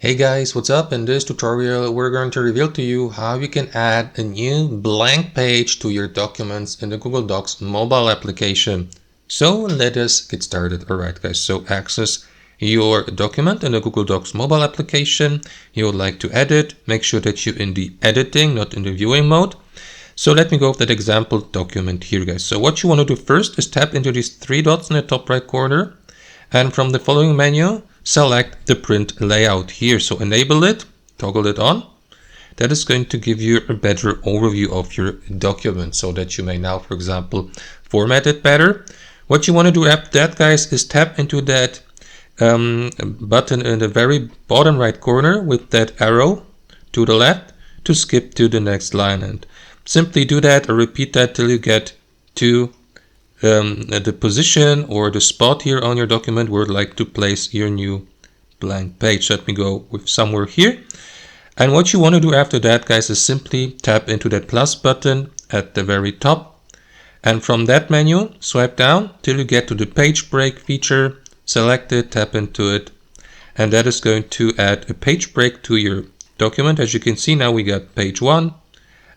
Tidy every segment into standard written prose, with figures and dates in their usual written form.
Hey guys, what's up? In this tutorial we're going to reveal to you how you can add a new blank page to your documents in the Google Docs mobile application. So let us get started. Alright guys, so access your document in the Google Docs mobile application. You would like to edit, make sure that you're in the editing, not in the viewing mode. So let me go with that example document here guys. So what you want to do first is tap into these three dots in the top right corner, and from the following menu select the print layout here. So enable it, toggle it on. That is going to give you a better overview of your document so that you may now, for example, format it better. What you want to do after that, guys, is tap into that button in the very bottom right corner with that arrow to the left to skip to the next line, and simply do that or repeat that till you get to the position or the spot here on your document where you'd like to place your new blank page. Let me go with somewhere here. And what you want to do after that, guys, is simply tap into that plus button at the very top, and from that menu swipe down till you get to the page break feature. Select it, tap into it, and that is going to add a page break to your document. As you can see, now we got page 1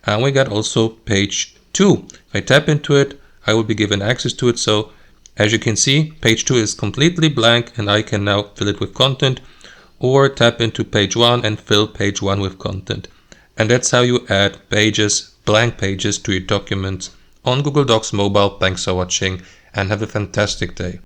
and we got also page 2. If I tap into it, I will be given access to it. So as you can see, page 2 is completely blank and I can now fill it with content, or tap into page 1 and fill page 1 with content. And that's how you add pages, blank pages, to your documents on Google Docs Mobile. Thanks for watching and have a fantastic day.